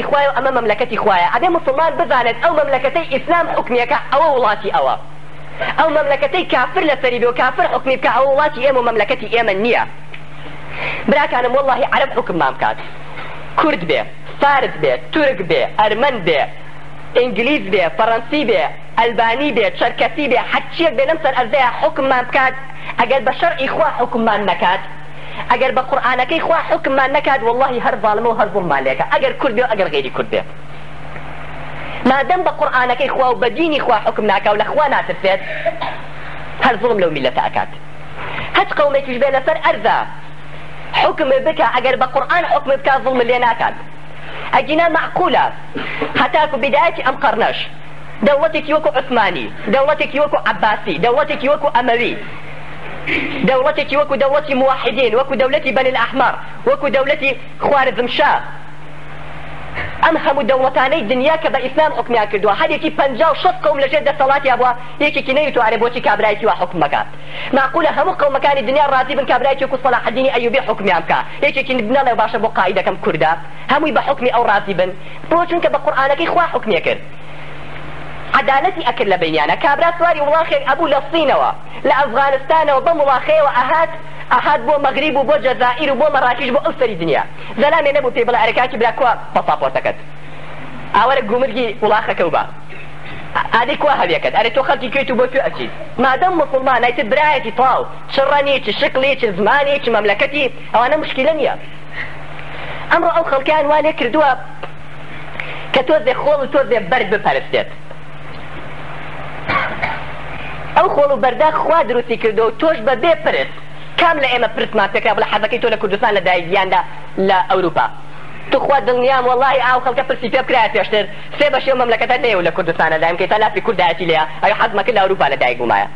خوایە ئەمە مەملەکەتی خوایە ئەبێ مسلمان بزانێت ئەو مەملەکەتەی ئیسلام حکمێکە ئەوە وڵاتی ئەوە ئەو مەملەکەتەی کافر لەسەری بێ و کافر حکمی بکە ئەوە وڵاتی ئێمە و مەملەکەتی ئێمە نییە. براکانم وەڵڵاهی عەرەب حکممان بکات، کورد بێ، فارس بێ، تورک بێ، ئەرمەن بێ، ئینگلیز بێ، فەڕەنسی بێ، ئەلبانی بێ، چەرکەسی بێ، هەرچیەک بێ لەم سەر ئەرزەیە حکممان بکات، ئەگەر بە شەرعی خوا حکممان نەکات، ئەگەر بە قورئانەکەی خوا حکممان نەکات، وەڵڵاهی هەر ظالمە و هەر زوڵمان لێکە، ئەگەر کورد بێ و ئەگەر غەیری کورد بێ. مادەم بە قورئانەکەی خوا و بە دینی خوا حکم ناکا و لە خوا ناترسێت، هەر زوڵم لەو میلەتە ئەکات. هەچ قەومێکیش بێ لەسەر ئەرزە حکم بکە، ئەگەر بە قورئان حکم بکا زوڵم لێ ناکات. ئەگینا معقولە هەتاکو بدایەتی ئەم قەرنەش دەوڵەتێکی وەکو عوسمانی، دەوڵەتێکی وەکو عەباسی، دەوڵەتێکی وەکو ئەمەوی، دەوڵەتێکی وەکو دەوڵەتی موحیدین، وەکو دەوڵەتی بەنی الأحمەر، وەکو دەوڵەتی خوارزمشاه، ئەم هەموو دەوڵەتانەی دنیا کە بە ئیسلام حکمیان کردووە هەرێکی 50-60 قەوم لەژێر دەسەڵاتیا بووە، یەکێکی نەیتوانێ بۆچی کابرایەکی وا حکم بکات. معقولە هەموو قەومەکانی دنیا ڕازی بن کابرایەکی وەکو صلاح الدینی ئەیوبی حکمیان بکات، یەکێکی بنەڵێ باشە بۆ قائیدەکەم کوردە، هەمووی بە حکمی ئەو ڕازی بن، بۆ چونکە بە قورئانەکەی خوا حکمیە کرد. عدالەتی ئەکرد لە بینیانە، کابرا سواری وڵاخێک ئەبوو لە سینەوە لە ئەفغانستانەوە بەم وڵاخەیەوە ئەهات بۆ مەغریب و بۆ جەزائیر و بۆ مەراکش بۆ ئەو سەری دنیا، زەلامێ نەبوو پێی بڵێ ئەرەکاکی برا کووە پاساپۆرتەکەت، ئاوەرە گومرگی وڵاخەکە و بە ئادەی کوا هەویەکەت، ئەرێ تۆ خەڵکی کوێیت و بۆ کوێ ئەچیت. مادەم مسڵمان نایتر برایەتی تاو چ ڕەنی چ شکلی چ زمانی چ مەملەکەتی ئەوانە مشکلە نییە. ئەمڕۆ ئەو خەڵکیان وانێ کردووە کە تۆزێ خۆڵ و تۆزێ بەرگ بپەرستێت. ئەو خۆڵ و بەردە خوا دروستی کردو و تۆش بە بێ پرست کام لە ئێمە پرسمان پێکرا بڵێ حەزەکەی تۆ لە کوردستان لە دایکیاندا لە ئەوروپا، تو خوا دڵنیام وەڵڵاهی ئاو خەڵکە پرسی پێ بکرایە پێشتر سێ بەشێ مەملەکەتە نەیە لە کوردستانە دایم کەی تا لافی کوردایەتی لێیە ئەوی حەزمە کرد لە ئەوروپا لە دایک بوومایە.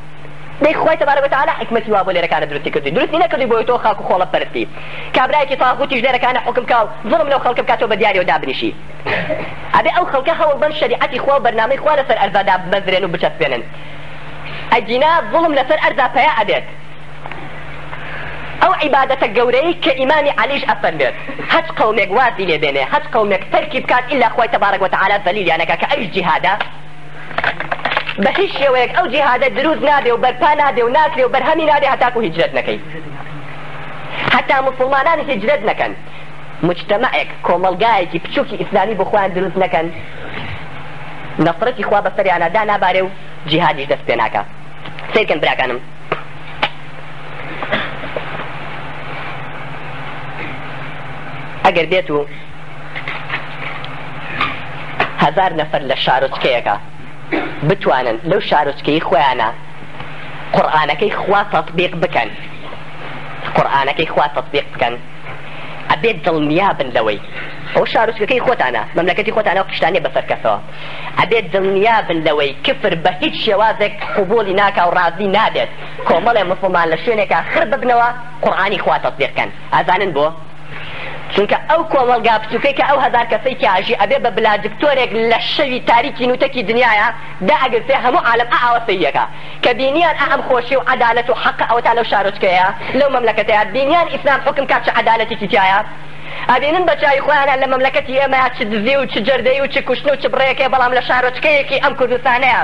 دەی خوای تەبارەک وتەعالا حکمەتی وا بۆ لێرەکانە دروستی کردی، دروستی نەکردی بۆی تۆ خاک و خۆڵە پەرستی، کابرایەکی تاغوتیش لێرەکانە حکم کا و زوڵم لەو خەڵکە بکاتەوە بە دیاریەوە دابنیشی. ئەبێ ئەو خەڵکە هەوڵ بن شەریعەتی خوا و بەرنامەی خوا لەسەر ئەرزادا بمەزرێن و بچەسپێنن. ئەجینا زوڵم لەسەر ئەرزا پەیا ئەبێت. ئەو عیبادەتە گەورەی کە ئیمامی عەلیش ئەفەرمێت هەچ قەومێک وازی لێ بێنێ، هەچ قەومێک تەرکی بکات ئیلا خوای تەبارەک وتەعالا ذەلیلیانەکە کە ئەویش جیهادە، بە هیچ شێوەیەک ئەو جیهادە دروست نابێ و بەرپا نابێ و ناکرێ و بەرهەمی نابێ هەتاکو هیجرەت نەکەی. هەتا موسڵمانان هیجرەت نەکەن، مجتەمەعێک کۆمەڵگایەکی بچووکی ئیسلامی بۆ خۆیان دروست نەکەن، نەفرەتی خوا بەسەریانە دانابارێ و جیهادیش دەست پێ ناکە. سیرکەن براکانم، ئەگەر بێت و 1000 نەفەر لە شارۆچکەیەکە بتوانن لەو شارۆچکەی خۆیانە قورئانەکەی خوا تەطبیق بکەن، قورئانەکەی خوا تەطبیق بکەن، ئەبێت دڵنیابن لەوەی ئەو شارۆچکەکەی خۆتانە مەملەکەتی خۆتانە و قشتانێ بەسەر کەسەوە، ئەبێت دڵنیابن لەوەی کفر بە هیچ شێوازێک قبوڵی ناکا و ڕازی نابێت کۆمەڵێ مسڵمان لە شوێنێکە خڕ ببنەوە قورئانی خوا تەطبیق بکەن. ئازانن بۆ؟ چونکە ئەو کۆمەڵگا بچووکەی کە ئەو 1000 کەسەی کاژی ئەبێ بە بلادکتۆرێک لە شەوی تاریکی نوتەکی دنیاە دا ئەگرسێ هەموو عالم ئاوەسەیەکە کە بینیان ئەم خۆشی و عەدالەت و حەق ئەوە تا لەو شارۆچکەیە لەو مەملەکەتەیە بینیان ئیسلام حکم کات چ عەدالەتێکی تایە، ئەبینن بە چای خۆیانە لە مەملەکەتی ئێمە چ دزی و چ جەردەی و چ کوشتن و چ بڕێیەکەی، بەڵام لە شارۆچکەیەکی ئەم کوردستانەیە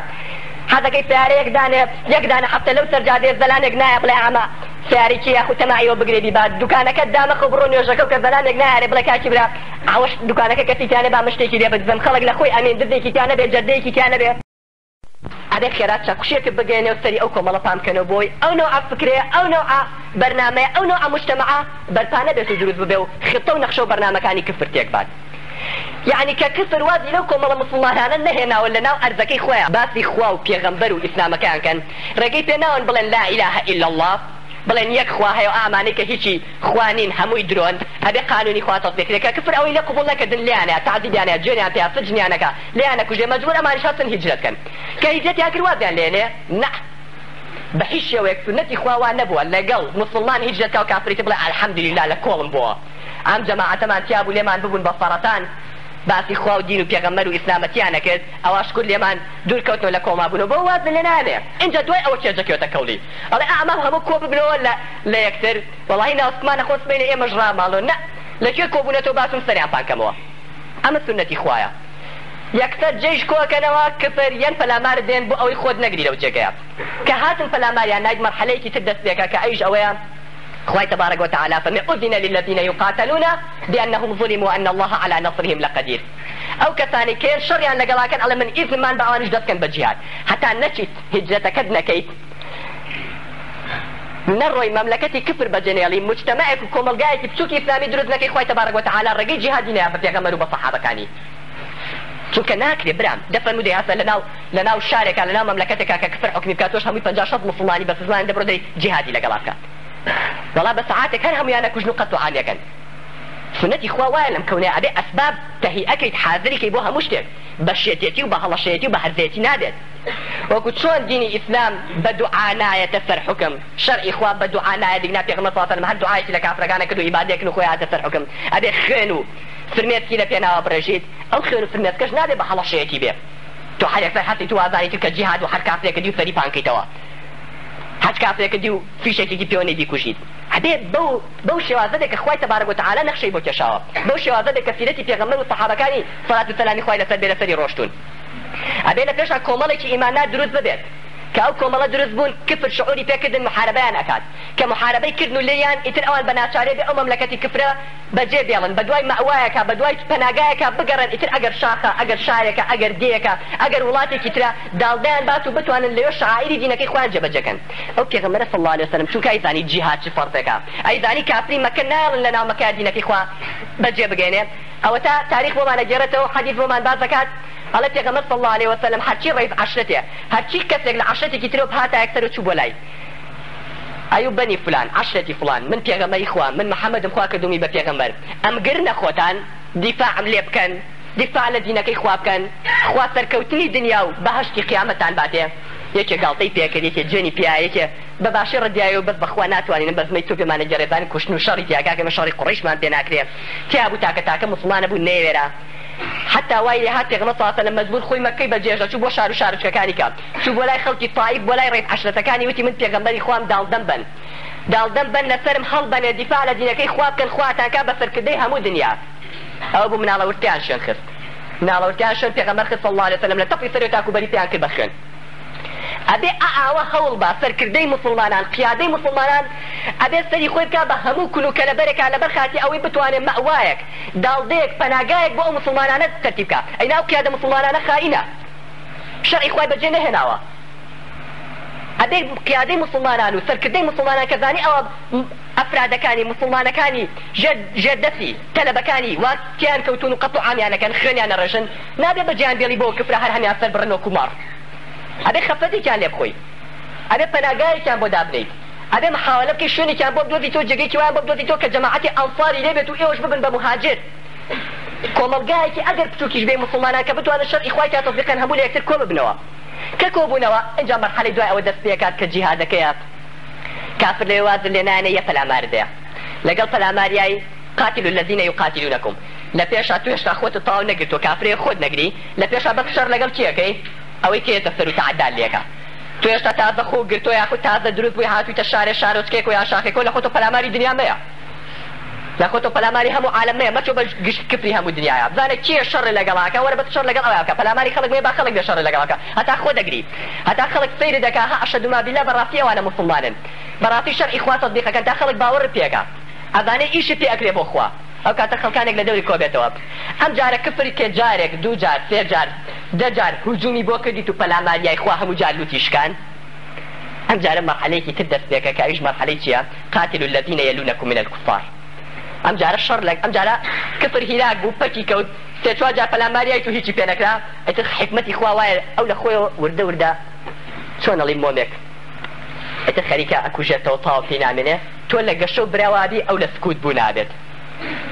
حەزەکەی سیارەیەک دانێ یەک دانە هەفتە لەو سەرجادەیە زەلانێک نایە بڵێ ئەمە سیارێکی یاخود تەماعیەوە بگرێ بیبات دوکانەکەت دامەخە بڕۆ نوێژەکە و کە زەلانێک نایارێ بڵێ کاکی برا ئەوەش دوکانەکە کەسی تیانە با مشتێکی لێ بدزم، خەڵک لە خۆی ئەمێن دردێکی تیانە بێ جەردەیەکی تیانە بێ، ئەبێ خێرات چاکوشێکت بگەێنێ و سەری ئەو کۆمەڵە پامکەنەوە بۆی ئەو نەوعە فکرێ ئەو نەوعە بەرنامەیە ئەو نەوعە مجتەمەعە بەرپا نەبێت و دروست ببێ و خطە و نەخشە و بەرنامەکانی کفر تێک بات. یعنی کە کفر وازی لەو کۆمەڵە مسڵمانانە نەهێناوە لە ناو ئەرزەکەی خۆیان باسی خوا و پێغەمبەر و ئیسلامەکەیان کەن، ڕێگەی پێ ناون بڵێن لا ئیلاهە ئیلا الله، بڵێن یەک خوا هەیە و ئامانەی کە هیچی خوانین هەمووی درۆن، هەبێ قانونی خوا تەطبیق کرێ، کە کفر ئەوەی لە قبوڵ نەکردن لێیانەیە تەعذیبیانەیە جوێنیان پێیا سجنیانەکە لێیانە کوژێ مەجبوور ئەمانیش هەستن هیجرەت کەن، کە هیجرەتیان کرد وازیان لێنێ نە بە هیچ شێوەیەک سنەتی خوا وا نەبووە لەگەڵ مسڵمان هیجرەت کا و کافریت بڵێ الحەمدولله لە کۆڵم بووە ئەم جەماعەتەمان تیا بوو لێمان ببوون بە سەرەتان باسی خوا و دین و پێغەمبەر و ئیسلامەتیان نەکرد ئەوەش کورد لێمان دوورکەوتنەوە لە کۆما بوونەوە بۆ وازن لێ نانێ اینجا دوای ئەوە کێجەکەوتە کەوڵی ئەڵێ ئەمە هەموو کۆ ببنەوە لە یەکتر وەڵاهی ناوسمانە خۆست بینێ ئێمەش ڕاماڵۆ نە لەکوێ کۆبوونەتەوە باسم سەریان پاکەمەوە ئەمە سنەتی خوایە. یەکسەر جێش کۆکەنەوە کفر یان پەلامار دێن بۆ ئەوەی خۆت نەگری لەو جێگەیە کە هاتن پەلاماریان ناید مەرحەلەیەکی تر دەست پێکە کە ئەویش ئەوەیە خوای تبارك وتعالى فمن أذن للذين يقاتلون بأنهم ظلموا وأن الله على نصرهم لقدير. أو كثاني كين شريان لقلاكن على من إذن من بعوانش دفكن بجهاد حتى نشيت هجرتك نكيت نروي مملكتي كفر بجنيالي مجتمعك وكوملقايك بسوك إسلامي دروز نكي خوای تبارك وتعالى رقي جهادنا بتيغمروا بصحابة كاني چونکە ناکرێ برام دەفەرمودەی هەسە لەناو شارێکە لەناو مەملەکەتێکە کە کفر حکمی بکاتۆش هەمووی 50 مسلمانی بە سزمان دەبڕۆ دەی جیهادی لەگەڵا بکات وەڵا بە سەعاتێک هەر هەمویانە کوژن و قەتوعانیەکەن. سنەتی خوا وایە لەم کەونەیە ئەبێ ئەسباب تەهیئەکەیت حاضریکەی بۆ هەموو شتێک بە شێتێتی و بە هەڵەشێتی و بە هەرزێتی نابێت. وەکو چۆن دینی ئیسلام بە دوعا نایەتە سەر حکم شەرعی خوا بە دوعا نایە دیگنا پێغەمبەر صلی الله علیه و سلم هەر دوعایەکی لە کافرەکانە کرد و عیبادەیەکن و خۆی هاتە سەر حکم ئەبێ خوێن و فرمێسکی لە پێناوە بڕێژیت ئەو خوێن و فرمێسکەش نابێ بە هەڵەشێتی بێ تۆ هەر یەکسەر هەستی تو ئازاری کە جیهاد و هەر کافرێکە دی و سەری پانکەیتەوە هەچ کافرێکە دی و فیشێکی پێوەنەی بیکوژیت ئەبێ بەو شێوازەدێک کە خوای تبارك وتعالى نەخشەی بۆ کێشاوە بەو شێوازەدێک کە سیرەتی پێغەمبەر و سەحابەکانی سەڵات و سەلامی خوای لەسەر بێ لەسەری ڕۆشتون ئەبێ لە پێشا کۆمەڵێکی ئیماندار دروست ببێت کە ئەو کۆمەڵە دروست بوون کفر شعوری پێکردن محارەبەیان ئەکات کە محارەبەی کردن و لێیان ئیتر ئەوان بە ناچارێ بێ ئەو مەملەکەتی کفرە بەجێ بێڵن بە دوای مەوایەکە بە دوای پەناگایەکە بگەڕن ئیتر ئەگەر شاخە ئەگەر شارێکە ئەگەر دێیەکە ئەگەر وڵاتێکی ترە داڵدایان بات و بتوانن لەوێ شعائری دینەکەی خۆیان جێبەجێکەن. ئەو پێغەمبەر صلی الله علیه وسلم چونکە ئەیزانی جیهاد چ فەرقێکە ئەیزانی کافری مەکە ناڵن لەناو مەکە دینەکەی خوا بەجێ بگەێنێ ئەوە تا تاریخ بۆمان ئەگێڕێتەوە حەدیث بۆمان باز دەکات الله پێغەمبەر صلی الله علیه وسلم هەرچی ڕێز عەشرەتێ هەرچی کەسێک لە عەشرەتێکی ترۆ هاتە یەکسەر و چوو بۆ لای ئەیوب بەنی فلان عەشرەتی فلان من پێغەمبەری خوا من محەممەدم خوا کردومی بە پێغەمبەر ئەم گرنە خۆتان دیفاعم لێ بکەن دیفاع لە دینەکەی خوا بکەن خوا سەرکەوتنی دنیا و بەهەشتی قیامەتان باتێ یەکێ گاڵتەی پێکرد یەکێ جێنی پیاە یەکێ بە باشی ڕدیایە و بەس بەخوا ناتوانین بەزمەی تۆ پێمانە گەڕێبان کوشتن و شەڕی تیاگاکەمە شەڕی قوڕیشمان پێ ناکرێ تیا بوو تاکە مسلمانە بوو نەیوێرە حتى واي هات پێغەمبەر صلی الله علیه و سلم مجبور خوی مکەی بەجێژە چوو بۆ شار و شارچکەکانی کات چوو بۆ لای خەڵکی طائف بۆ لای ڕێک عەشرەتەکانی وتی من پێغەمبەری خوام داڵدەم بن لەسرم هەڵبەنێ دیفاع لە دینەکەی خوا بکەن خواتان کا بەسەرکردەی هەموو دنیا ئەوە بوو مناڵەورتیان شوێن خست مناڵەورتیان شوێن پێغەمبەر خست صلی الله علیه و سلم لە تەقی سەر و تاکوبەری پێیان کرد بە خوێن ئەبێ ئاوا هەوڵ بە سەرکردەی مسلمانان قیادەی مسلمانان ئەبێ سەری خۆی بکا بە هەموو کولوکەلەبەرێکا لەبەر خاتی ئەوەی بتوانێت مەوایەک داڵدەیەک پەناگایەک بۆ ئەو مسلمانانە تەرتیب بکا ئەینا ئەو قیادە مسلمانانە خائینە شەرعی خوای بەجێ نەهێناوە ئەبێ قیادەی مسلمانان و سەرکردەی مسلمانان کە زانی ئەوە ئەفرادەکانی مسلمانەکانی ژێردەسی تەلەبەکانی واتیان کەوتون و قەتوع عامیانەکەن خوێنیانە ڕێژن نابێ بەجیان بێڵی بۆ کفرە هەر هەمیان سەر بڕن و کوماڕ ئەبێ خەفەتێکیان لێ بخۆی ئەبێ پەناگایەکیان بۆ دابنیت ئەبێ محاولە بکەی شوێنێکیان بۆ بدۆزی تۆ جێگەیەکی وایان بۆ بدۆزی تۆ کە جەماعەتی ئەنساری لێ بێت و ئێوەش ببن بە مهاجر کۆمەڵگایەکی ئەگەر بچووکیش بێ مسلمانان کە بتوانن شەرعی خوای تا تەطبیقەن هەموو لە یەکتر کۆ ببنەوە کە کۆبوونەوە ئەنجا مەرحەلەی دوای ئەوە دەست پێکات کە جیهادەکەیە کافر لێ وازر لێ نایەنە یە پەلاماردەیە لەگەڵ پەلاماریای قاتل الذين يقاتلونكم لە پێشا تو هێشتا خۆت تاو نەگرتووە کافرێ خۆت نەگری لە پێشا بەس شەڕ لەگەڵ کێەکەی ئەوەی کێتە سەر و تعدال لێکە تو هێشتا تازە خۆ گرتۆ یاخود تازە دروست بووی هاتوویتە شارێ شارۆچکێک و یا شاخێک و لە خۆتۆ پەلاماری دنیا مەیە لە خۆتۆ پەلاماری هەموو عالەم مەیە مەچۆ بە گشت کفری هەموو دنیایە بزانە کێ شەڕی لەگەڵاکە وەرە بە شەڕ لەگەڵ ئەوە بکە پەلاماری خەڵک مێ با خەڵک بێ شەڕی لەگەڵاکە هەتا خۆ دەگری هەتا خەڵک سەیری دەکا ها ئەشهەدو ما بالله بەڕاستی ئەوانە مسلمانن بەڕاستی شەرعی خوا تەطبیقەکەن تا خەڵک باوەڕ پێکا ئەزانێ ئیشی پێ ئەکرێ بۆ خوا ئەو کاتە خەڵکانێک لە دەوری کۆبێتەوە ئەم جارە کفری کێ جارێک دوو جار سێ جار دە جار هجومی بۆ کردیت و پەلاماریای خوا هەموو جار لوتیشکان ئەم جارە مەرحەلەیەکی تر دەست پێکە کە ئەویش مەرحەلەی چییە قاتلوا الذين يلونكم من الكفار ئەم جارە شەڕ لەگ ئەم جارە کفر هیلاک بوو پەکی کەوت سێ چوار جار پەلاماریای تو هیچی پێ نەکرا ئەیتر حکمەتی خوا وایە ئەو لە خۆیەوە وردە چۆن ئەڵێ مۆمێک ئەیتر خەریکە ئەکوژێتەوە تاو پێی نامێنێ تۆ لە گەشە و براوابی ئەو لە سکوت بوو نابێت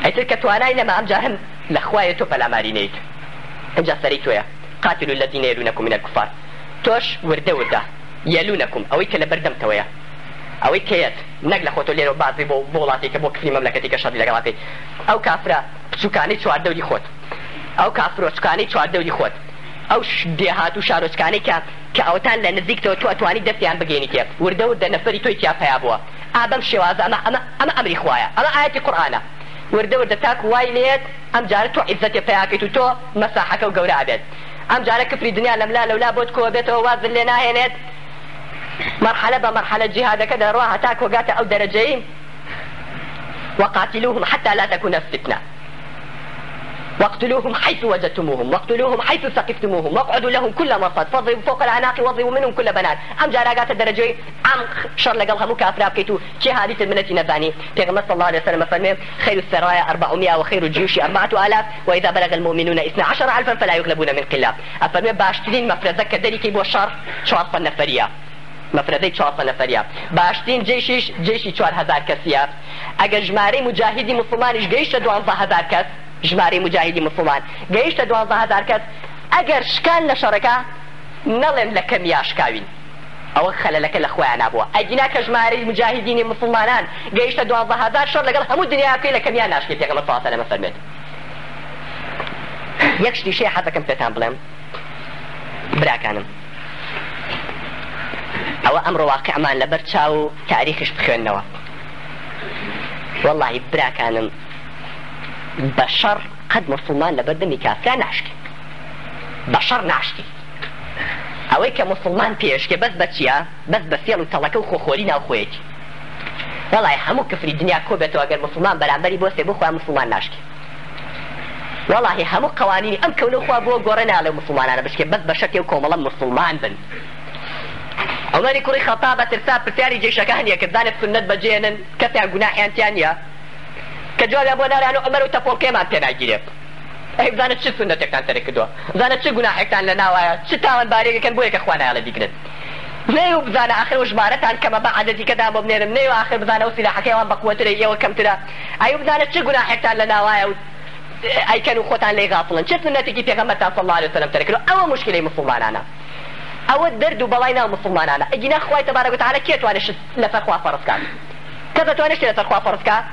ئەیتر کە توانای لەمە ئەم جار هەم لە خوایە تۆ پەلاماری نەیت ئەنجا سەری تۆیە قاتلوا الذين يلونكم من الكفار تۆش وردە يلونكم ئەوەی کە لە بەردەمتەوەیە ئەوەی کێت نەک لە خۆتۆ لێرە بازی بۆ وڵاتی کە بۆ کفری مەملەکەتی کە شەڕی لەگەڵاکەی ئەو کافرە بچووکانی چواردەوری خۆت ئەو کافرۆچکانی چواردەوری خۆت ئەو دێهات و شارۆچکانی کە ئەوتان لە نزیکتەوە تو ئەتوانی دەستیان بگەێنی تێ وردە نەفەری تۆی تیا پیا بووە ئابەم شێوازە ئەمە ئەمری خوایە ئەمە ئاەتی قورئانە وردە تاک وای لێت ئەم جارە تۆ عیزەتی پێیاکەیت و تۆ مەساحەکە و گەورە بێت ئەم جارە کفری دنیا لەملا لەولا بۆت کۆ بێتەوە وازت لێ ناهێنێت مرحلة بمرحلة جهاد كذا روح هتاك وقات أو درجين وقاتلوهم حتى لا تكون فتنة واقتلوهم حيث وجدتموهم واقتلوهم حيث ثقفتموهم واقعدوا لهم كل مرصد فاضربوا فوق الأعناق واضربوا منهم كل بنات أم جاراقات الدرجين أم شر لقلها مكافرة بكيتو جهادي المنتي نباني تيغمس صلى الله عليه وسلم فرمي خير السرايا 400 وخير الجيوش 4000 وإذا بلغ المؤمنون 12000 فلا يغلبون من قلة أفرمي باشترين مفرزك كذلك يبو الشر شواصفا نفرية مفردەی 400 نەفەریە باشترین جێشیش جێشی 4000 کەسیە ئەگەر ژمارەی مجاهیدی مسلمانیش گەیشتە 12000 کەس ژمارەی مجاهیدی مسلمان گەیشتە 12000 کەس ئەگەر شکان لە شەڕەکە نەڵێن لە کەمیا شکاوین ئەوە خەلەلەکە لە خۆیان نابووە ئەگینا کە ژمارەی مجاهیدینی مسلمانان گەیشتە 12000 شەڕ لەگەڵ هەموو دنیاکەی لە کەمیا ناشکێت پێغەمبەر صلی الله علیه و سلم فەرمێت یەک شتیشەیە حەزەکەم پێتان بڵێم براکانم ئەوە ئەمڕۆ واقعمان لەبەر چاو تاریخش بخوێننەوە والله براکانم بەشەڕ قەد مسلمان لە بەردەمی کافرا ناشکێ بەشەڕ ناشکی ئەوەی کە مسلمان پێشکێ بەس بە چییە بەس بە فێڵ و تەڵەکە و خۆخۆری ناو خۆیەتی والله هەموو کفری دنیا کۆ بێتەوە ئەگەر مسلمان بەرامبەری بۆ سێ بۆ خۆیان مسلمان ناشکێ والله هەموو قوانینی ئەم کەونە خوا بۆ گۆڕە ناڵێ مسلمانانە بشکێ بەس بە شەکێ و کۆمەڵە مسلمان بن عمەری کوڕی خەتاب بەترسا پرسیاری جێشەکە هەنیە کە بزانێت سنەت بەجێهێنن کەسیان گوناحیان تیان نییە کە جوابیان بۆ نارێن و عومەر و تەپۆڵکەیمان پێ ناگیرێت ئەی بزانێت چ سنەتێکتان سەرێ کردووە بزانێت چ گوناحێکتان لە ناوایە چ تاوانبارێکەکەن بۆ یەکە خوا نایڵە بیگرن نەیوە بزانە ئاخر و ژمارەتان کەمە بە عەدەدیکەدان بۆ بنێرم نەیوە ئاخر بزانە و سیلاحەکەیوان بەقووەترە ئێوە کەمترە ئەی بزانێت چ گوناحێکتان لە ناوایە و ئەیکەن و خۆتان لێی غافڵن چ سنەتێکی پێغەمبەرتان صلی الله علیه وسلم تەرە کردووە ئەوە موشکیلەی مسلمانانە ئەوە دەرد و بەڵای ناو مسلمانانە ئەگینا خوای تەبارەک وتعالە کێ توانێت لەسەر خوا فەرض کات کەس دەتوانێت لەسەر خوا فەرض کات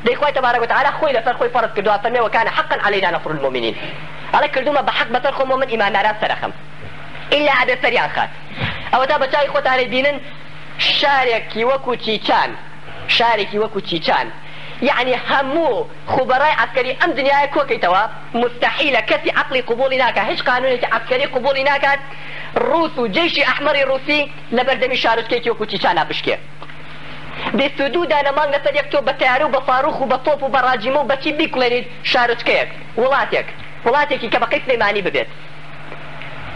دەی خوای تەبارەک وتعالە خۆی لەسەر خۆی فەرض کردووە فەرمێ وەکانە حەقا عەلەینا نەصر المؤمنین ئەڵێ کردومە بە حەق بەسەر خۆم من ئیمانداران سەرەخەم ئیلا ئەبێ سەریان خات ئەوە تا بەچاوی خۆتانەی بینن شارێکی وەکو چیچان يعني همو خبراء عسكري ام دنيا كوكيتوا مستحيل كسي عقلي قبولي ناكا هيش قانون عسكري قبولي ناكا روس وجيش احمر روسي لبردمي شارج كيكي وكوتشانا بشكي بسدود انا ما نقدر يكتب بتعرو بصاروخ وبطوب وبراجم وبتي بيكليني شارج كيك ولاتك كبقي سليماني ببيت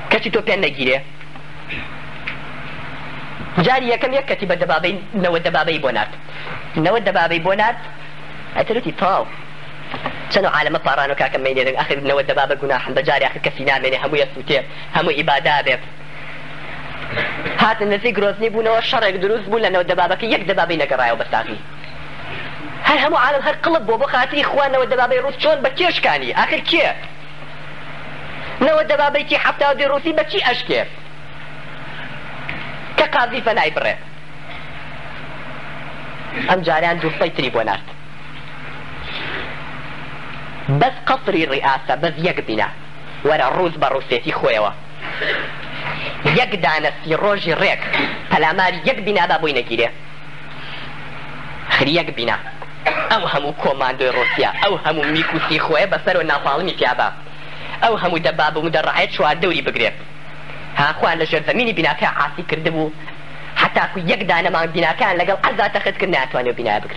كشي تو بين نجيله جاري كم يكتب الدبابين نو الدبابي بونات أتلوتي طاو شنو عالم طارانو كاكم ميني آخر نو الدبابة جناح بجاري آخر كفينا مني همو يسوتي همو إبادة هات النزي جروزني بونا والشرق دروز بولا نو الدبابة كي يك دبابي نقرايا وبستاغي هل همو عالم هر قلب بو بخاتي إخوان نو الدبابة روس شون بكيش كاني آخر كي نو الدبابة كي حتى ودي روسي بكي أشكي كقاضي فناي بري أم جاريان دو سيطري بونات بس قصري الرئاسة بس يقبنا ولا الروز بروسيتي خويوا يقدانا في روجي ريك فلاماري يقبنا بابوي نجيري خري يقبنا او همو كوماندو روسيا او همو ميكوسي خويا بسرو نافالمي فيابا او همو دبابو مدرعيت شو الدوري بقريب ها اخوان لجر زميني بناكا عاسي كردبو حتى اكو يقدانا ما بناكا لقل عزا تاخد كرنا اتوانيو بنا بقر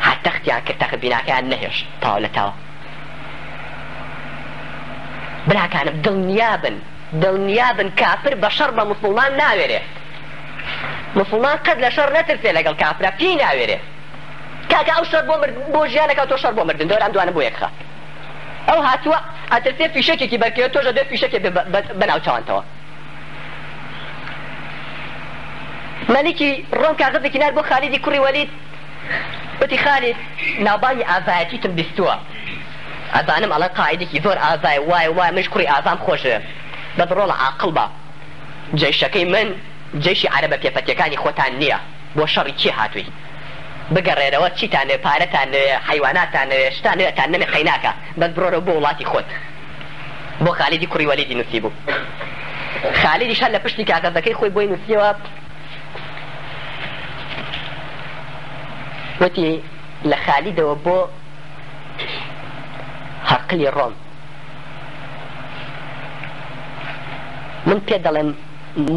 حتى اختيان كتاخد بناكا نهش طاولة بلا كان دڵنیابن كافر بشر بمسلمان ناوێرێ مسلمان قد لشر نترسێ لەگەڵ كافرە پێی ناوێرێ کاکە ئەو شەر بۆ ژیانەکە تۆ شەر بۆ مردن دەور ئەم دوانە بۆ یەکخە ئەو هاتووە ئەترسێ فیشەکێکی بەرکێوە تۆژە دێت فیشەکێ بەناو چاوانتەوە مەلیکی ڕۆم کاغەزێکی نار بۆ خالیدی کوڕی وەلید وتی خالید ناوبانی ئازایەتیتم بیستووە ئەزانم ئەڵێ قاعدێکی زۆر ئازای وای مش کوڕی ئازام خۆشە بەدڕۆڵە عاقڵ بە جێشەکەی من جێشی عەرەبە پێپەتیەکانی خۆتان نییە بۆ شەڕی چی هاتووی بگەڕێرەوە چیتانێ پارەتان حیواناتان شتانێتان نەمێ قەیناکە بەس بڕۆرە بۆ وڵاتی خۆت بۆ خالیدی کوڕی وەلیدی نووسی بوو خالیدیش هەر لە پشتی کاغەزەکەی خۆی بۆی نووسیەوە وتی لە خالیدەوە بۆ هێراقلی ڕۆم من پێ دەڵێم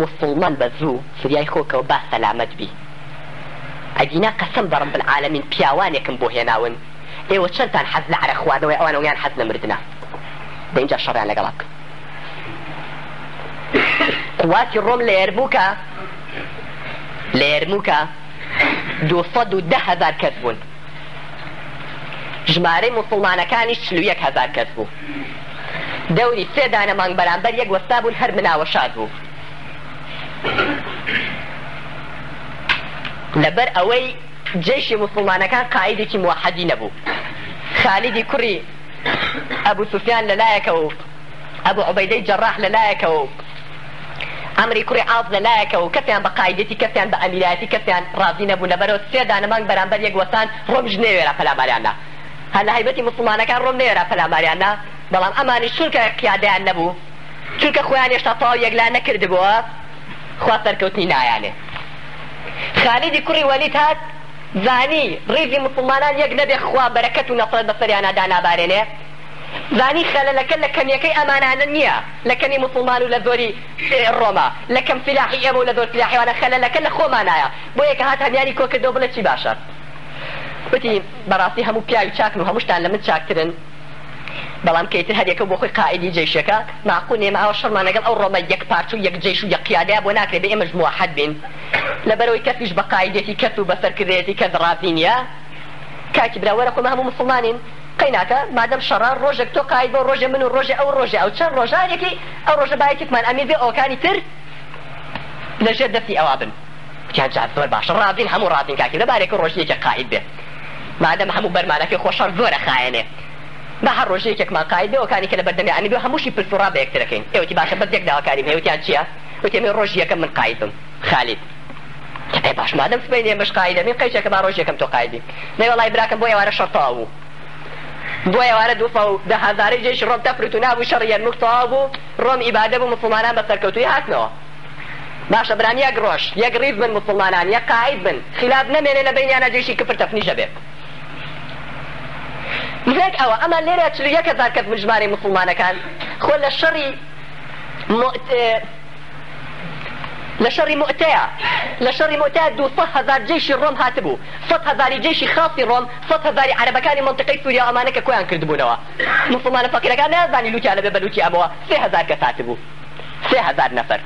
مسلمان بە زوو فریای خۆکەوە با سەلامەت بی ئەدینا قەسەم بەڕم بالعالەمین پیاوانێکم بۆ هێناون ئێوە چەندتان حەز لە عەرە خواردنەوەی ئەوانەوەیان حەز لە مردنە دە اینجا شەڕیان لەگەڵا بکە قواتی ڕۆم لە یەرموکە 210,000 کەس بوون ژمارەی موسڵمانەکانی 41,000 کەس بوو دەوری 3 دانە مانگ بەرامبەر یەک وەستا بوون هەر مناوە شاد بوو لەبەر ئەوەی جێشی موسڵمانەکان قائیدێکی موحەدی نەبوو خالیدی کوڕی ئەبوو سوفیان لەلایەکەوە و ئەبوو عوبەیدەی جەڕاح لەلایەکەوە ئەمری کوڕی عاڵ لەلایەکەوە و کەسیان بە قائیدەتی کەسیان بە ئەمیرایەتی کەسیان ڕازی نەبوو لەبەرەوە 3 دانە مانگ بەرامبەر یەک وەستان ڕۆمیش نەوێرا پەلاماریاننا هەر لە هەیبەتی موسڵمانەکان ڕۆم نەوێرا پەلاماریاننا بەڵام ئەمانی چونکە قیادەیان نەبوو چونکە خۆیان هێشتا تەواو یەکلا نەکردبووە خوا سەرکەوتنی نایانێ خالیدی کوڕی وەلید هات زانی ڕیزی موسڵمانان یەک نەبێ خوا بەرەکەت و نەسرەت بەسەریانە دانابارێنێ زانی خەلەلەکە لە کەمیەکەی ئەمانانە نییە لە کەمی موسڵمان و لە زۆری ڕۆما لە کەم سلاحی ئێمە و لە زۆر سلاحیوانە خەلەلەکە لە خۆمانایە بۆ یەکە هات هەمیانی کۆکردەوە بڵێ چی باشە وتی بەڕاستی هەموو پیاوی چاکن و هەمووشتان لە من چاکترن بەڵام کەیتر هەرێکە بۆ خۆی قائیدی جێشەکە معقول نێمە ئەوە شەڕمان لەگەڵ ئەو ڕۆمە یەک پارچ و یەک جێش و یەک قیادەیە بۆ ناکرێت بە ئێمەش موحەد بین لەبەرەوەی کەسیش بە قائیدێتی کەس و بەسەرکردێتی کەس ڕازی نییە کاکی براوەرە خۆمە هەموو موسڵمانین قەیناکە مادەم شەڕان ڕۆژێک تۆ قاید بۆ ڕۆژێ من و ڕۆژێ ئەو ڕۆژێ ئەو چەند ڕۆژانێکی ئەو ڕۆژە بایەکێکمان ئەمیر بێ ئەوکانی تر لەژێر دەستی ئەوا بن وتیان جا زۆر باشە ڕازین هەموو ڕازین کاکی لەبارێکە ڕۆژیەکێ قاید بێ مادەم هەموو بەرمانەکەی خۆشەڕ زۆرە خایەنێ بە هەر ڕۆژەیەکێکمان قاید بێ ئەوکانی کە لە بەردەمی ئەنی بێ هەمووشی پرسوڕا بە یەکترەکەین ئێوەتی باشە بەس یەک داواکاریم هەیە وتیان چییە وتێمێ ڕۆژ یەکەم من قایدم خالید کەتەی باش مادەم سبەی نێمەش قایدە من قەیچێکە با ڕۆژ یەکەم تۆ قایدی نەی وەڵای براکەم بۆ ئێوارە شەڕ تەواو بوو بۆ ئێوارە 210,000 جێشی ڕۆم تەفرت و نابوو شەڕ یەرموک تەواو بوو ڕۆم ئیبادە بوو موسڵمانان بە سەرکەوتووی هاتنەوە باشە بران یەک ڕۆژ یەک ڕیز بن موسڵمانان یەک قاید بن خلاف نەمێنێ لە بینیانە جێشی کفر تەفنیشە بێ هێک ئەوە ئەمە لێرە 41,000 کەس ژمارەی موسڵمانەکان خۆ لە شەڕی مؤتەیە لە شەڕی مؤتەیە 200,000 جێشی ڕۆم هاتبوو 100,000 جێشی خاصی ڕۆم 100,000 عەرەبەکانی مەنتیقەی سووریا ئەمانە کە کۆیان کردبوونەوە موسڵمانە فەقیرەکان نازانی لوتیان لەبێ بە لوتی ئەمەوە 3,000 کەس هاتبوو 3,000 نەفەر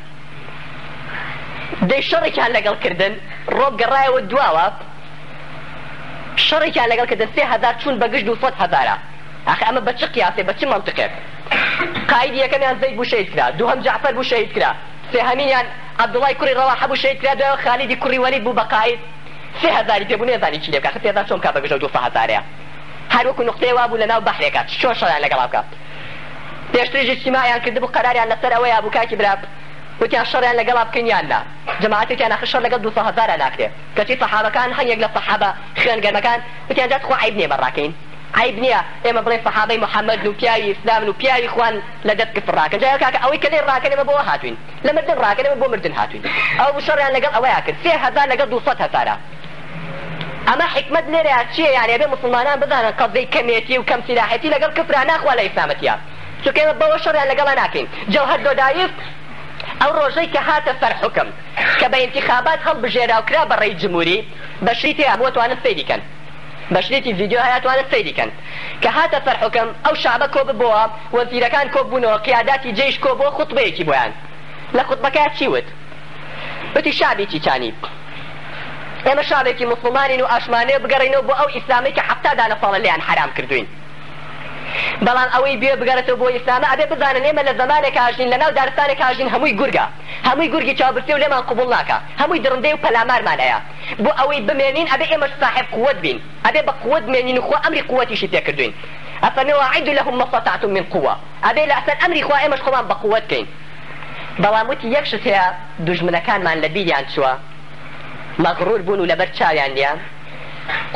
دەی شەڕێکیان لەگەڵ کردن ڕۆم گەڕایەوە دواوە شەڕێکیان لەگەڵ کردن 3,000 چوون بەگشت 200,000 ئەخە ئەمە بە چ قیاسێ بە چ مەنتیقێک قایدی یەکەمیان زەید بوو شەهید کرا دووهەم جەعفەر بوو شەهید کرا سێهەمینیان عەبدوڵای کوڕی ڕەواحە بوو شەهید کرا دوایەوە خالیدی کوڕی وەلید بوو بە قاید 3,000 پێبوو نێزانی چی لێ بکات 3,000 چۆن کا بەگشت 200,000 هەر وەکو نوقتەیە وا بوو لەناو بەحرێکە چۆن شەڕیان لەگەڵا بکات پێشتریش اجتیماعیان کردبوو قەراریان لەسەر ئەوەیە بوو کاکی برا وتیان شەڕیان لەگەڵا بکەین یان نا جەماعەتێکیان ئاخر شەڕ لەگەڵ 200,000 ناکرێ کەچی سەحابەکان هەنێک لە سەحابە خوێنگەرمەکان وتیان جات خۆ عیب نییە بەڕاکەین عیب نییە ئێمە بڵێن سەحابەی محەممەد و پیاوی ئیسلام و پیاوی خوان لە دەست کفر ڕاکەن جا کاکە ئەوەی کە لێ ڕاکەن ئێمە بۆ هاتوین لە مردن ڕاکەن ئێمە بۆ مردن هاتوین ئەو شەڕیان لەگەڵ ئەوەیە کرد 3,000 لەگەڵ 200,000 ئەمە حکمت لێرەیە چییە یانێ بێ موسڵمانان بزانن قەزەی کەمێتی و کەم سلاحەتی لەگەڵ کفرا ناخوا لە ئیسلامەتیە چونکە ئێمە بەوە شەڕیان لەگەڵا ناکەین جەوهەر دۆدایف ئەو ڕۆژەی کە هاتە سەر حکم کە بە ئینتیخابات هەڵبژێرا و کرا بەڕێی جمهوری بەشری تێ هەموو توانن سەیریکەن بەشرێتی ڤیدیۆ هەیە توانن سەیریکەن کە هاتە سەر حکم ئەو شعبە کۆ ببووە وەزیرەکان کۆ بوونەوە قیاداتی جێیش کۆ بۆ خوتبەیەکی بۆیان لە خوتبەکە چی وت وتی شعبێکی چانی ئێمە شعبێکی موسڵمانین و ئاشمانەیە بگەڕینەوە بۆ ئەو ئیسلامی کە 70 ساڵە لێیان حرام کردوین بەڵام ئەوەی بێ بگەڕێتەوە بۆ ئیسلامە ئەبێ بزانن ئێمە لە زەمانێک هاژین لەناو دارستانێک هاژین هەمووی گورگە هەمووی گورگی چاوبرسی و لێمان قبوڵ ناکە هەمووی درندەی و پەلامارمان هەیە بۆ ئەوەی بمێنین ئەبێ ئێمەش صاحب قووەت بین ئەبێ بە قووەت بمێنین و خۆ ئەمری قووەتیشی تێکردوین ئەفەرمێ وأعدوا لهم ما استطعتم من قوة ئەبێ لە ئەسەر ئەمری خوا ئێمەش خۆمان بە قووەت بکەین بەڵام وتی یەک شت هەیە دوژمنەکانمان لە بیریان چووە مەغرور بوون و لەبەر چاویان نییە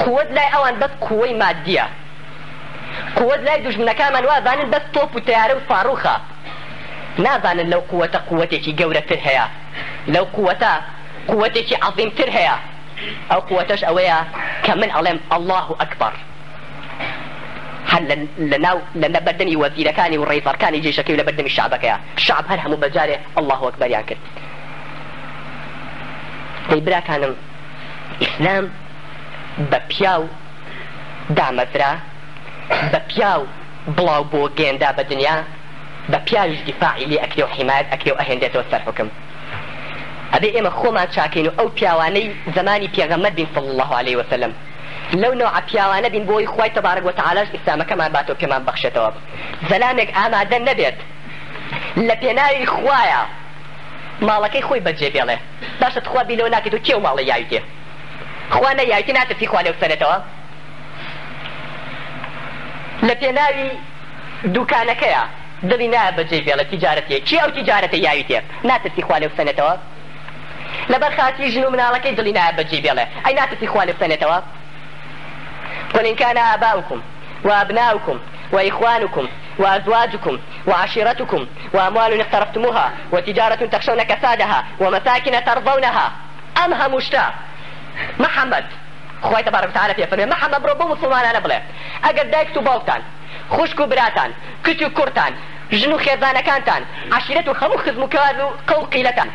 قووەت لای ئەوان بەس قووەی مادیە قووەت لای دوژمنەکانمان وازانن بەس تۆپ و تەیارە و فاڕوخە نازانن لەو قووەتە قووەتێکی گەورەتر هەیە لەو قووەتە قووەتێکی عەظیمتر هەیە ئەو قووەتەش ئەوەیە کە من ئەڵێم الله ئەکبەر هل لنا بردمي وزيركاني والرئيسركاني جيشكي ولا بردمي الشعبك الشعب هل هم بجاره الله أكبر يعني كده تيبرا كان إسلام ببياو دامزرا ببياو بلاو بو جيندا بدنيا ببياو دفاعي لي أكليو حماية أكليو أهندته السر حكم أبي إما خوما شاكينو أو بياواني زماني بيغمد بن صلى الله عليه وسلم لو نوع بياوانا بن بوي خوي تبارك وتعالى إسلام كمان باتو كمان بخشتوب زلامك آمادا نبيت لبيناي خوايا مالكي خوي بجي بيله باشا تخوا بيلو ناكي تو كيو مالي يايتي خوانا يايتي ناتفي خوالي وسنتوا لبيناي دوكانكيا دلنا بجي بيله تجارتي كي أو تجارتي يايتي ناتفي خوالي وسنتوا لبرخاتي جنو منالكي دلنا بجي بيله أي ناتفي خوالي وسنتوا قل إن كان آباؤكم وأبناؤكم وإخوانكم وأزواجكم وعشيرتكم وأموال اقترفتموها وتجارة تخشون كسادها ومساكن ترضونها أمها مشتاق محمد خوي تبارك وتعالى في فرمي محمد بربو مسلمان أنا بلا أقد دايكتو باوتان خوشكو براتان كتو كورتان جنو خيزانا كانتان عشيرتو خمو خزمو كوازو قو قيلتان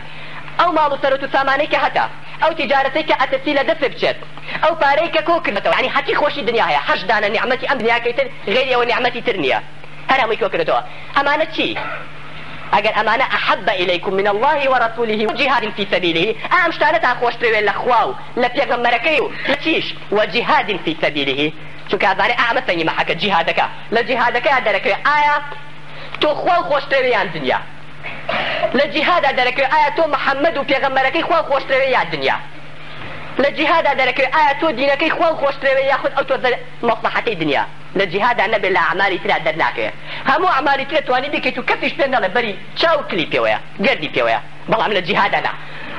أو مالو سروتو سامانيك هتا أو تجارتك أتسيل دسبشت أو باريك كوكرتو يعني حتي خوشي الدنيا هي حش دانا نعمتي أم دنيا كيتر غيري ونعمتي ترنيا هرا ميكو كرتو أمانة شي أجل أمانة أحب إليكم من الله ورسوله وجهاد في سبيله أمشتانتها خوش تريوي لأخواو لبيغم مركيو لتيش وجهاد في سبيله شو كذاني أعمسني محك جهادك لجهادك أدرك آية تو خواو خوش تريوي عن دنيا لجهاد أدرك آية تو محمد وبيغم مركي خواو خوش تريوي عن دنيا لجهاد أدرك آية تو دينك خواو خوش تريوي ياخذ أو تو مصلحتي الدنيا لجهاد النبي لا أعمالي ترى درناك همو أعمالي ترى تواني بك تكفيش بيننا لبري شاو كلي بيويا قردي بيويا بالله من الجهاد أنا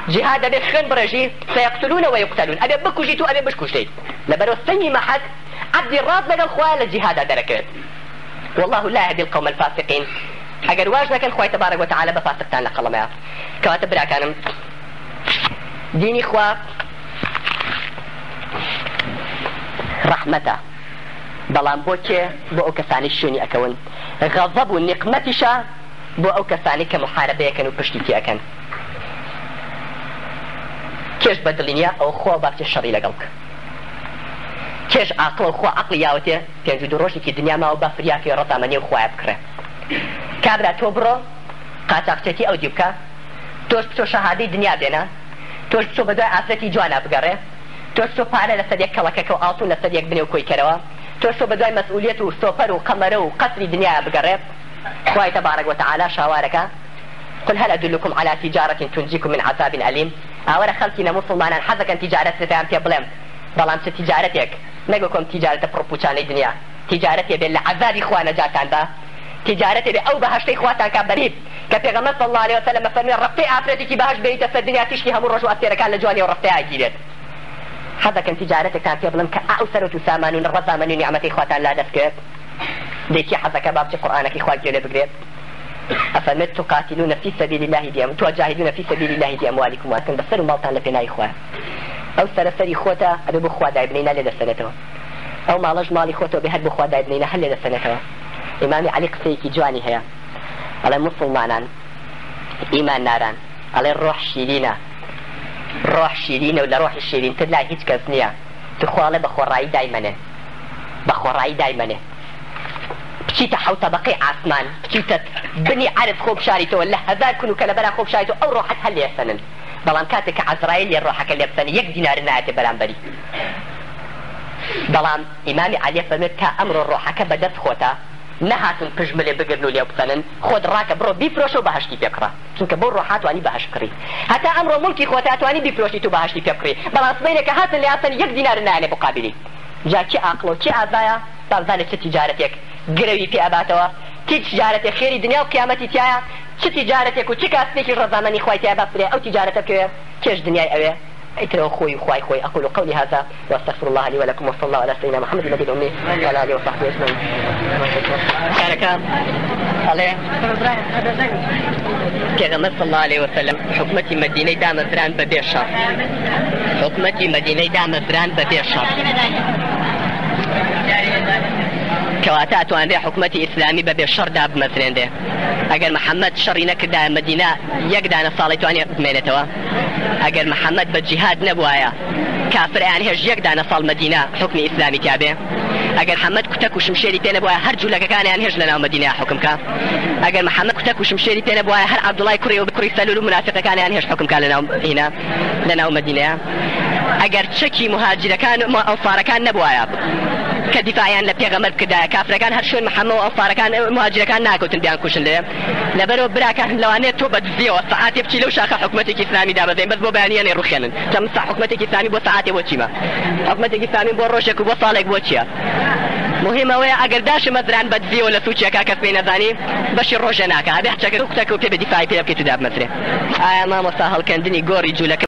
جهاد أبي خن برجي سيقتلون ويقتلون أبي بكو جيتو أبي بشكو جيت لبرو السني ما حد عبد الراس لقى الخوال الجهاد أدرك والله لا يهدي القوم الفاسقين أجر واجنا كان خوي تبارك وتعالى بفاسق تاعنا قلما كواتب برا كانم ديني خوا رحمته بەڵام بۆ کێ بۆ ئەو کەسانی شوێنی ئەکەون غەضەب و نقمەتیشە بۆ ئەو کەسانی کە محارەبەیەکەن و پشتی تێەکەن کێش بەدڵینیە ئەو خۆ باچێ شەڕی لەگەڵ کێش عاقڵ و خۆ عەقڵی یاوەتێ پێنج و دوو ڕۆژێکی دنیا ماوە با فریاکەی ڕەزامەنی و خۆیان بکڕێ کابرا تۆ بڕۆ قاچاقچێتی ئەو دی بکە تۆش بچۆ شەهادەی دنیا بێنە تۆش بچۆ بە دوای ئافرەتی جوانە بگەڕێ تۆش بچۆ پارە لەسەر یەک کەڵەکەکە و ئاڵتون لەسەر یەک بنێ و کۆیکەرەوە تۆشۆ بە دوای مەسئولیەت و سۆپەر و قەمەرە و قەسری دنیا بگەڕێت خوای تبارك وتعالى شاوارەکە قل هل أدلكم على تجارة تنجيكم من عذاب أليم ئاوەرە خەڵکی نەموسڵمانان حەزەکەن تیجارەتیان پێ بڵێم بەڵام چ تیجارەتێک نەگوکۆم تیجارەتە پڕپوچانەی دنیا تیجارەتێ بێت لە عەذابی خوا نەجاتان بە تیجارەتێ بێ ئەو بەهەشتەی خواتان کا بەریب کە پێغەمبەر صلی الله عليه وسلم فەرمووی ڕەفتەی ئافرەتێکی بەهەشت بێتە سەر دنیا تیشکی هەموو ڕۆژ و ئەستێرەکان لە جوانی و ڕەفتەیە گیرێت حەزەکەن تیجارەتێکتان پێ بڵێم کە ئەو سەرۆت و سامان و ڕەزامەنی و نیعمەتەی خواتان لا دەستکرد دێکی حەزەکە با بچێ قورئانەکەی خوا گوێ لێ بگرێت أفمن تقاتلون في سبيل الله تجاهدون في سبيل الله بأموالكم وأنتم بسر مالتان لبناء إخوة أو سرسري خوتا أبي بخوا دايبنينا لدى سنته أو مالج مالي خوتا بهد بخوا دايبنينا هل لدى سنته إمامي علي قصيكي جواني هيا على مسلمانان إيمان ناران على الروح شيرينة روح شيرينة ولا روح الشيرين تلاقي هيك كزنية تخوالي بخوراي دايمنه بخوراي دايمنه بچیتە حەوت طەبەقەی عاسمان بچیتە بنی عەرز خۆ بشاریتەوە لە هەزار کون و کەلەبەرا خۆ بشاریتەوە ئەو ڕۆحەت هەر لێسەنن بەڵام کاتێک کە عەزراییل لێ ڕۆحەکە لێ بسەنی یەک دینار نایەتێ بەرامبەری بەڵام ئیمامی عەلی فەرمێت تا ئەمڕۆ ڕۆحەکە بەدەست خۆتە نەهاتن پژملێ بگرن و لێ بسەنن خۆت ڕاکە بڕۆ بیفرۆشە و بەهەشتی پێ بکڕە چونکە بۆ ڕۆحە توانی بەهەشت بکڕی هەتا ئەمڕۆ موڵکی خۆت توانی بیفرۆشیت و بەهەشتی پێ بکڕی بەڵام سبەینێک کە هاتن لێ یاسەن یەک دینار نایەنێ مقابلی جا چی عاقڵ و چی ئازایە تازانێت چه تیجارەتێک گرەوی پێ ئەباتەوە چی تیجارەتێک خێری دنیا و قیامەتی تایە چ تیجارەتێک و چ کاسبێکی ڕەزامەنی خوای تیا بەفرێ ئەو تیجارەتە بکەوێ کێش دنیای ئەوێ ئیترەوە خۆی خوای خۆی أقول قولي هذا وأستغفر الله لي ولكم وصلى الله على سيدنا محمد النبي الأمي وعلى آله وصحبه أجمعين. كاركا عليه كما صلى الله عليه وسلم حكمتي مدينة دام فران ببيشة حكمتي مدينة دام فران ببيشة كواتا توانري حكومتي إسلامي ببي شر داب مثلا ده أجر محمد شر نكدا مدينة يقدر نصالي تواني بمينتوا أجر محمد بالجهاد نبوايا كافر يعني هج يقدر نصال مدينة حكم إسلامي تابع أجر محمد كتك وشمشيري تينا بوايا هر جولك كان يعني هج لنا مدينة حكمك أجر محمد كتك وشمشيري تينا بوايا هر عبد الله كوري وبكوري سلول منافق كان يعني هج حكم كان لنا مدينة أجر تشكي مهاجر كان أنصار كان نبوايا كدفاعيان لبيغمر كدا كافر كان هرشون محمد وأنصار كان مهاجر كان ناكوتن بيان كوشن ليه لبرو برا كان لو أنا توبة زيو ساعات يبكي لو شاخ حكومتك إسلامي دابا زين بس بو بيانيان روخيان تمسح حكومتك إسلامي بو ساعات يبوتشيما حكومتك إسلامي بو روشك وبو صالك بوتشيا مهمة ويا أجر داش مثلا بدزي ولا سوتشيا كاكس بين ذاني بشر روجناك أبي أحكي كتك وكيف دفاعي بيبكي تداب مثلا ما مسهل كان دني جوري جولك